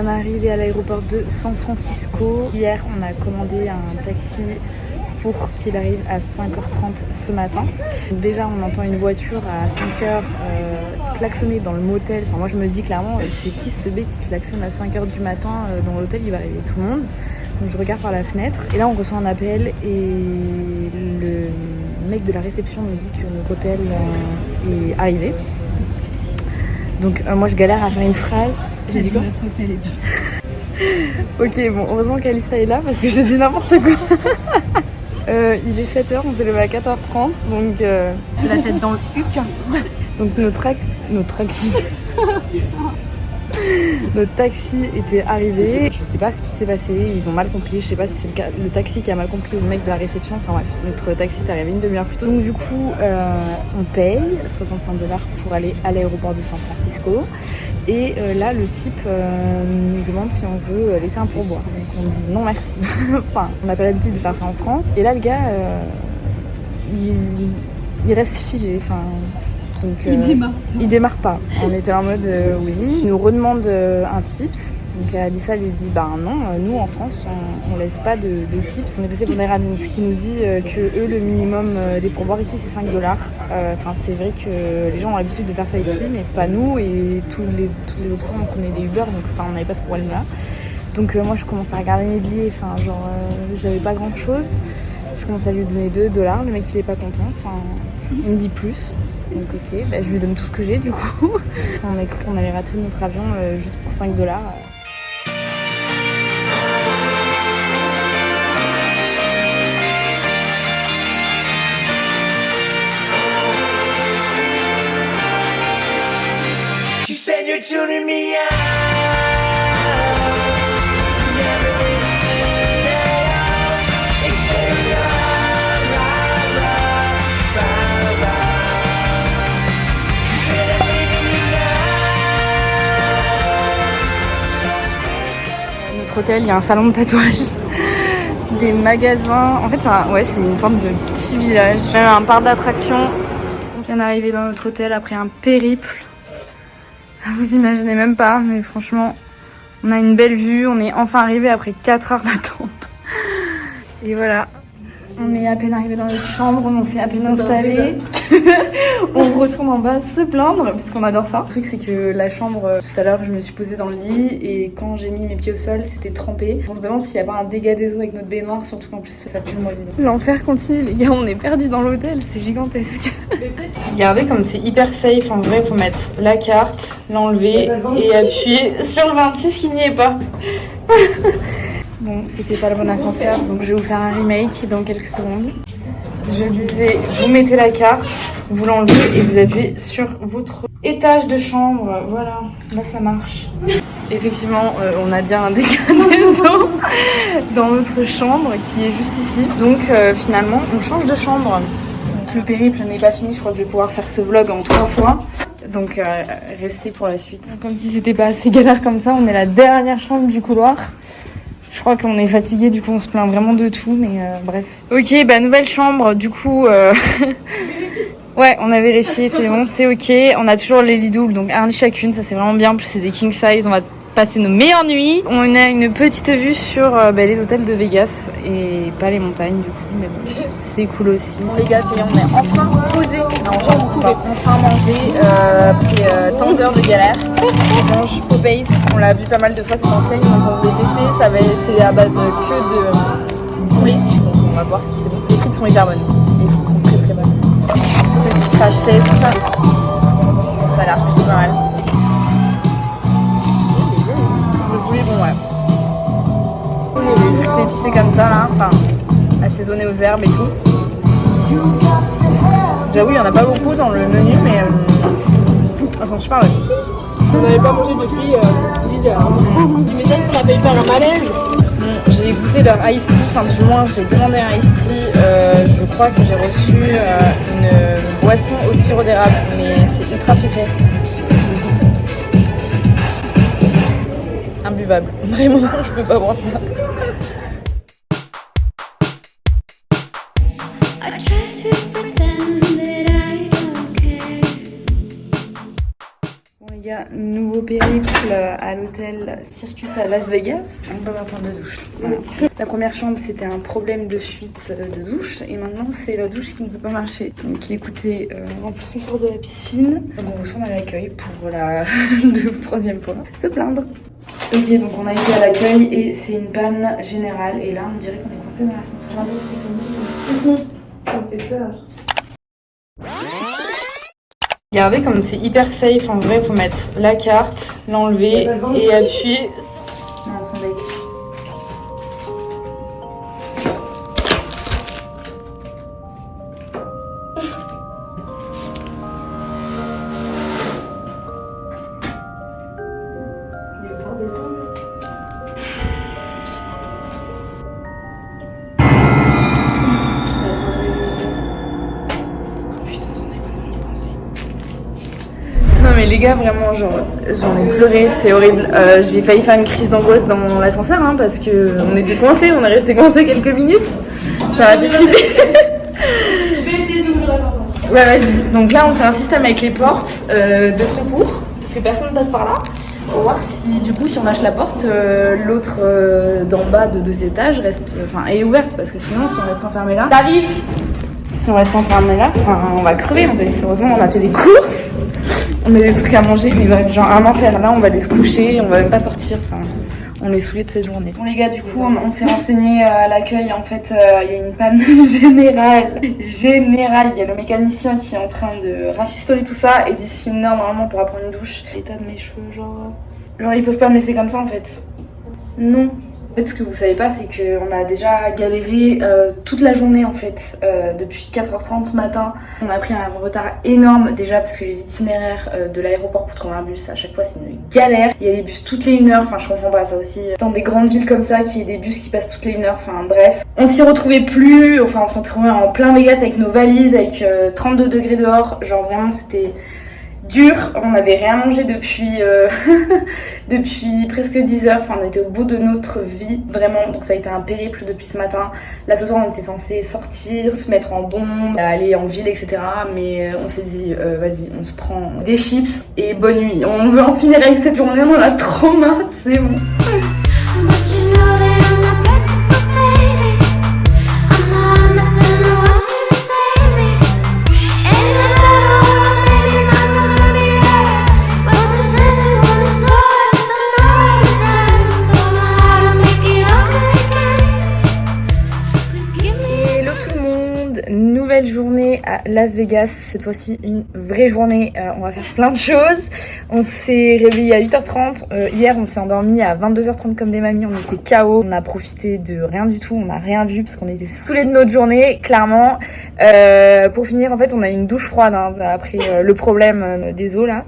on est arrivé à l'aéroport de San Francisco. Hier, on a commandé un taxi pour qu'il arrive à 5h30 ce matin. Donc déjà, on entend une voiture à 5h klaxonner dans le motel. Enfin, moi, je me dis clairement, c'est qui ce B qui klaxonne à 5h du matin dans l'hôtel? Il va réveiller tout le monde. Donc je regarde par la fenêtre et là on reçoit un appel et le mec de la réception nous dit que notre hôtel est arrivé. Donc moi je galère à faire une phrase. J'ai dit quoi? Notre hôtel est Ok, bon, heureusement qu'Alissa est là parce que je dis n'importe quoi. Il est 7h, on s'est levé à 4h30 donc... C'est la tête dans le huc. Donc notre taxi était arrivé, je sais pas ce qui s'est passé, ils ont mal compris, je sais pas si c'est le taxi qui a mal compris ou le mec de la réception, enfin bref, notre taxi est arrivé une demi-heure plus tôt. Donc du coup, on paye 65$ pour aller à l'aéroport de San Francisco et là le type nous demande si on veut laisser un pourboire. Donc on dit non merci, enfin on n'a pas l'habitude de faire ça en France. Et là le gars, il reste figé, enfin... Donc, il démarre pas. On était en mode oui. Il nous redemande un tips. Donc Alissa lui dit bah non, nous en France on laisse pas de tips. On est passé pour des radines, ce qui nous dit que eux le minimum des pourboires ici c'est 5$. Enfin c'est vrai que les gens ont l'habitude de faire ça ici, mais pas nous et toutes les autres fois on prenait des Uber, donc enfin on n'avait pas ce problème-là. Donc moi je commence à regarder mes billets, enfin genre j'avais pas grand chose. Je commence à lui donner 2$, le mec il est pas content, enfin il me dit plus. Donc ok, bah, je lui donne tout ce que j'ai du coup. On a cru qu'on allait rater notre avion juste pour 5$. She said you're tuning me out. Hôtel, il y a un salon de tatouage, des magasins, en fait c'est une sorte de petit village, même un parc d'attractions. On vient d'arriver dans notre hôtel après un périple, vous imaginez même pas, mais franchement on a une belle vue, on est enfin arrivé après 4 heures d'attente et voilà. On est à peine arrivé dans notre chambre, on s'est à peine installé. On retourne en bas se plaindre parce qu'on adore ça. Le truc c'est que la chambre, tout à l'heure je me suis posée dans le lit et quand j'ai mis mes pieds au sol c'était trempé. On se demande s'il n'y a pas un dégât des eaux avec notre baignoire, surtout qu'en plus ça pue le moisi. L'enfer continue les gars, on est perdus dans l'hôtel, c'est gigantesque. Regardez comme c'est hyper safe, en vrai faut mettre la carte, l'enlever et appuyer sur le 26 qui n'y est pas. Bon, c'était pas le bon ascenseur, donc je vais vous faire un remake dans quelques secondes. Je disais, vous mettez la carte, vous l'enlevez et vous appuyez sur votre étage de chambre. Voilà, là ça marche. Effectivement, on a bien un dégât des eaux dans notre chambre qui est juste ici. Donc finalement, on change de chambre. Donc, le périple n'est pas fini, je crois que je vais pouvoir faire ce vlog en 3 fois. Donc restez pour la suite. Comme si c'était pas assez galère comme ça, on est la dernière chambre du couloir. Je crois qu'on est fatigué, du coup on se plaint vraiment de tout, mais bref. Ok, bah nouvelle chambre, du coup... Ouais, on a vérifié, c'est bon, c'est ok. On a toujours les lits doubles, donc un lit chacune, ça c'est vraiment bien. En plus c'est des king size, on va passer nos meilleures nuits. On a une petite vue sur les hôtels de Vegas et pas les montagnes du coup, mais bon, c'est cool aussi. Bon les gars, ça y est, on est enfin posé, on va enfin manger après tant d'heures de galère. On mange Popeyes, on l'a vu pas mal de fois cette enseigne, donc on voulait tester. C'est à base que de poulet, donc on va voir si c'est bon. Les frites sont hyper bonnes, les frites sont très très bonnes. Petit crash test, ça a l'air plutôt pas mal. Le poulet bon ouais. C'est juste épicé comme ça là, enfin assaisonné aux herbes et tout. J'avoue il n'y en a pas beaucoup dans le menu mais elles sont super bonnes. On n'avait pas mangé depuis 10 heures. Tu m'étonnes qu'on a failli faire un malaise. J'ai goûté leur iced tea, enfin du moins j'ai demandé un iced tea. Je crois que j'ai reçu une boisson au sirop d'érable, mais c'est ultra sucré. Imbuvable, vraiment, je peux pas boire ça. Bon les gars, nouveau périple à l'hôtel Circus à Las Vegas. On va prendre de douche. Voilà. La première chambre, c'était un problème de fuite de douche. Et maintenant, c'est la douche qui ne peut pas marcher. Donc écoutez, en plus on sort de la piscine. Donc on retourne à l'accueil pour la 2e ou 3e fois se plaindre. Ok, donc on a été à l'accueil et c'est une panne générale. Et là, on dirait qu'on est coincé dans l'ascenseur. Ça me fait peur. Regardez comme c'est hyper safe. En vrai, faut mettre la carte, l'enlever et appuyer. Non, son bec. Non mais les gars, vraiment, genre, j'en ai pleuré, c'est horrible. J'ai failli faire une crise d'angoisse dans l'ascenseur, hein, parce que on était coincés, on est resté coincés quelques minutes. Ça a fait flipper. Je vais essayer d'ouvrir la porte. Ouais, vas-y. Donc là, on fait un système avec les portes de secours, parce que personne passe par là. Pour voir si, du coup, si on lâche la porte, l'autre d'en bas de 2 étages est ouverte, parce que sinon, si on reste enfermé là, t'arrives. Si on reste enfermé là, on va crever en fait. Heureusement, on a fait des courses. On a des trucs à manger, mais bref, genre un enfer là, on va aller se coucher, on va même pas sortir, enfin, on est saoulés de cette journée. Bon les gars, du coup, on s'est renseigné à l'accueil, en fait, il y a une panne générale, il y a le mécanicien qui est en train de rafistoler tout ça, et d'ici 1 heure, normalement, on pourra prendre une douche. L'état de mes cheveux, genre ils peuvent pas me laisser comme ça, en fait. Non. En fait, ce que vous savez pas, c'est qu'on a déjà galéré toute la journée en fait, depuis 4h30 ce matin. On a pris un retard énorme déjà parce que les itinéraires de l'aéroport pour trouver un bus, à chaque fois c'est une galère. Il y a des bus toutes les 1 heure, enfin je comprends pas ça aussi. Dans des grandes villes comme ça, qu'il y ait des bus qui passent toutes les 1 heure, enfin bref. On s'y retrouvait plus, enfin on s'en trouvait en plein Vegas avec nos valises, avec 32 degrés dehors, genre vraiment c'était dur, on n'avait rien mangé depuis depuis presque 10 heures, enfin on était au bout de notre vie vraiment, donc ça a été un périple depuis ce matin. Là ce soir on était censé sortir, se mettre en bombe, aller en ville etc, mais on s'est dit vas-y on se prend des chips et bonne nuit, on veut en finir avec cette journée, on en a trop marre, c'est bon. Nouvelle journée à Las Vegas, cette fois-ci une vraie journée, on va faire plein de choses. On s'est réveillé à 8h30, hier on s'est endormi à 22h30 comme des mamies, on était KO, on a profité de rien du tout, on n'a rien vu parce qu'on était saoulés de notre journée, clairement. Pour finir en fait on a eu une douche froide hein, après le problème des eaux là.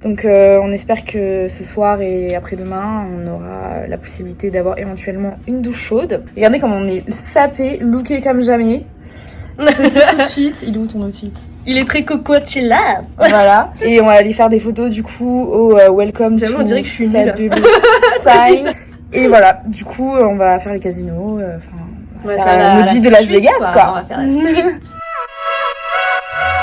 Donc on espère que ce soir et après-demain, on aura la possibilité d'avoir éventuellement une douche chaude. Regardez comme on est sapé, looké comme jamais. Petit outfit, il est où ton outfit? Il est très cocochilla. Voilà. Et on va aller faire des photos du coup au Welcome. J'avoue, on dirait que je suis nulle. Sign. Et voilà, du coup on va faire les casinos, on va faire le maudit de Las Vegas quoi. On va faire la street.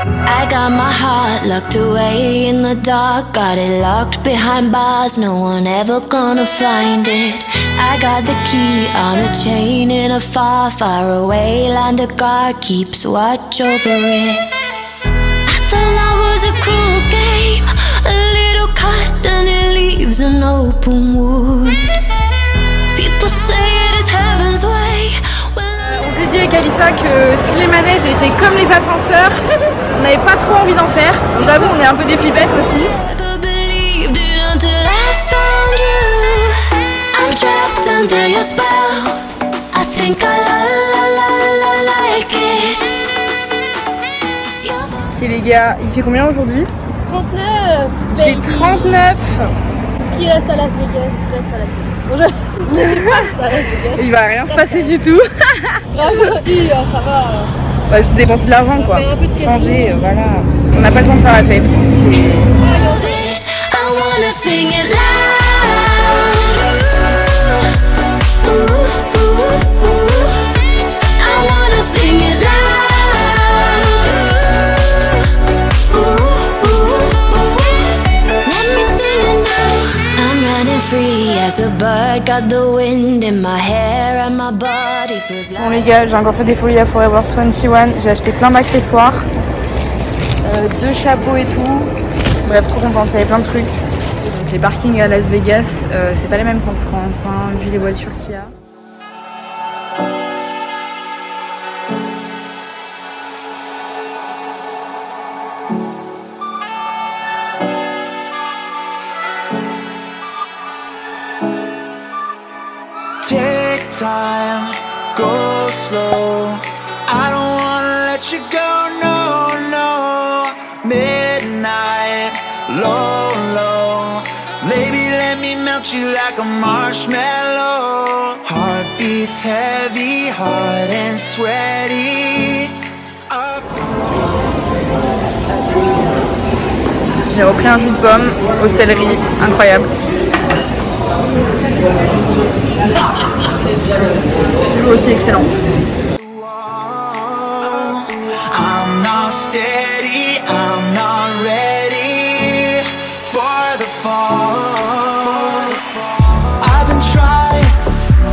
I got my heart locked away in the dark, got it locked behind bars, no one ever gonna find it. I got the key on a chain in a far, far away land, a guard keeps watch over it. I thought love was a cruel game, a little cut and it leaves an open wound. People say it is heaven's way. On s'est dit avec Alissa que si les manèges étaient comme les ascenseurs, on n'avait pas trop envie d'en faire. J'avoue, on est un peu des flippettes aussi. Ok les gars, il fait combien aujourd'hui? 39. Il fait 39. Ce qui reste à Las Vegas, reste à Las Vegas. Bon, je sais pas ça, Las Vegas. Il va rien se passer du tout. Grave, oui, ça va. Bah, juste dépenser de l'argent quoi. Un peu de changer, voilà. On n'a pas le temps de faire la fête. Let me free as a bird. Got the wind in my hair and my body feels like... Bon les gars, j'ai encore fait des folies à Forever 21. J'ai acheté plein d'accessoires, 2 chapeaux et tout. Bref, trop contente, il y avait plein de trucs. Donc les parkings à Las Vegas, c'est pas les mêmes qu'en France, hein, vu les voitures qu'il y a. Take time, go slow. I don't wanna let you go, no, no. Midnight, low, low. Baby, let me melt you like a marshmallow. Heart beats heavy, hot and sweaty. J'ai repris un jus de pomme au céleri, incroyable. Toujours aussi excellent. I'm not steady, I'm not ready for the fall. I've been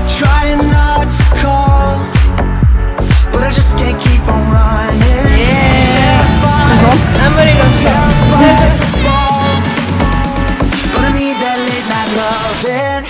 trying not to call, but I just can't keep on running. Yeah. I'm gonna go Terrified to fall, but I need that late night loving.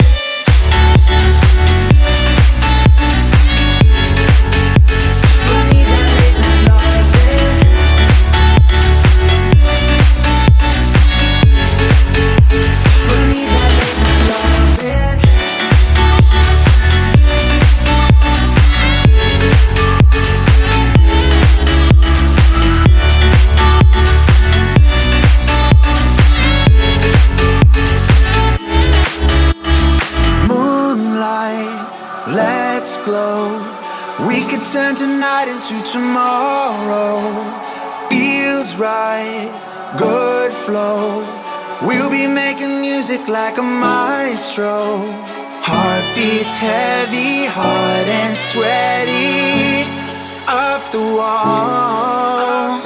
Let's glow. We could turn tonight into tomorrow. Feels right, good flow. We'll be making music like a maestro. Heart beats heavy, hot and sweaty. Up the wall.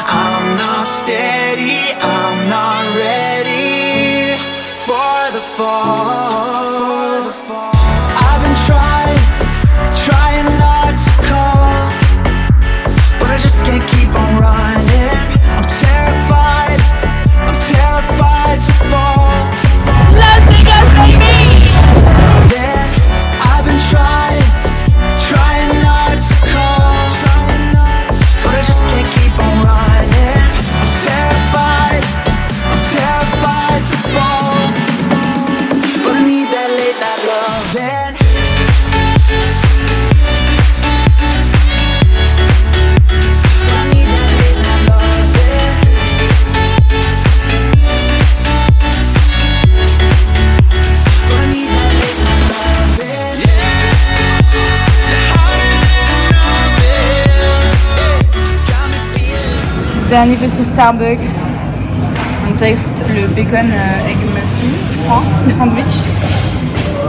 I'm not steady, I'm not ready for the fall. I've been trying not to call, but I just can't keep on running. I'm terrified to fall. Las Vegas, baby! Then I've been trying not to call, but I just can't keep on running. I'm terrified to fall, but I need that late night loving. Dernier petit Starbucks. On teste le bacon egg muffin, je crois, le sandwich.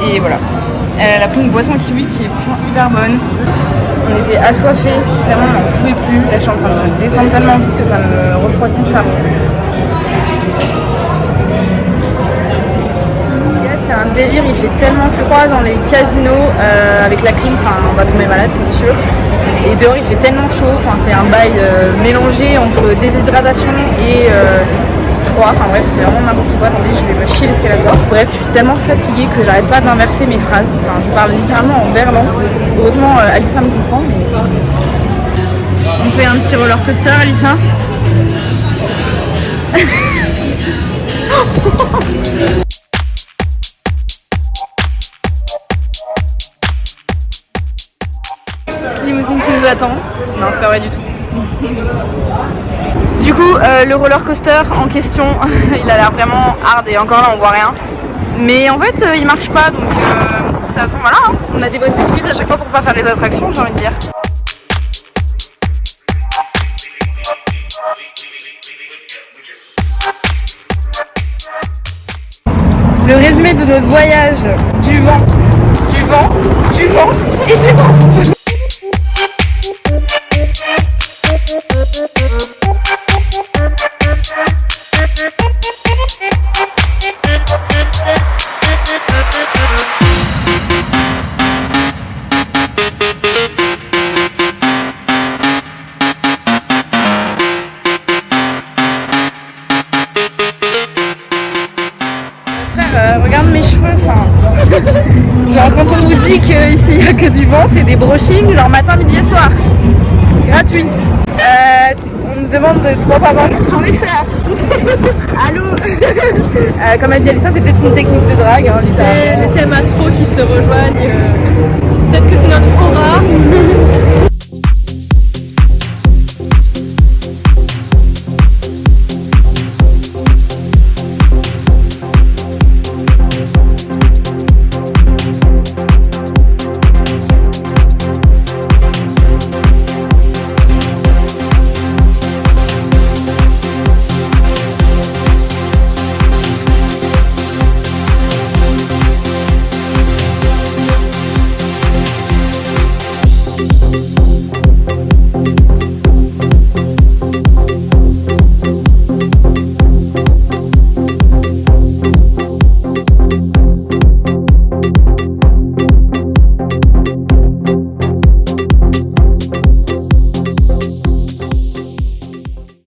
Et voilà. Elle a pris une boisson kiwi qui est hyper bonne. On était assoiffés, vraiment on n'en pouvait plus. Là je suis en train de descendre tellement vite que ça me refroidit le cerveau. C'est un délire, il fait tellement froid dans les casinos avec la clim, enfin on va tomber malade c'est sûr. Et dehors il fait tellement chaud, enfin c'est un bail mélangé entre déshydratation et froid, enfin bref c'est vraiment n'importe quoi. Attendez, je vais me chier l'escalator. Bref, je suis tellement fatiguée que j'arrête pas d'inverser mes phrases, enfin je parle littéralement en verlan. Heureusement Alissa me comprend mais... On fait un petit roller coaster Alissa. Limousine qui nous attend. Non, c'est pas vrai du tout. Du coup, le roller coaster en question, il a l'air vraiment hard et encore là on voit rien. Mais en fait, il marche pas donc de toute façon voilà, hein. On a des bonnes excuses à chaque fois pour pas faire les attractions, j'ai envie de dire. Le résumé de notre voyage, du vent et du vent. Genre quand on vous dit qu'ici il n'y a que du vent, c'est des brushings, genre matin, midi et soir. Gratuit. On nous demande 3 fois par jour si on est sœurs. Allô. Comme a dit Alissa, c'est peut-être une technique de drague. Hein, C'est les thèmes astro qui se rejoignent. Peut-être que c'est notre aura.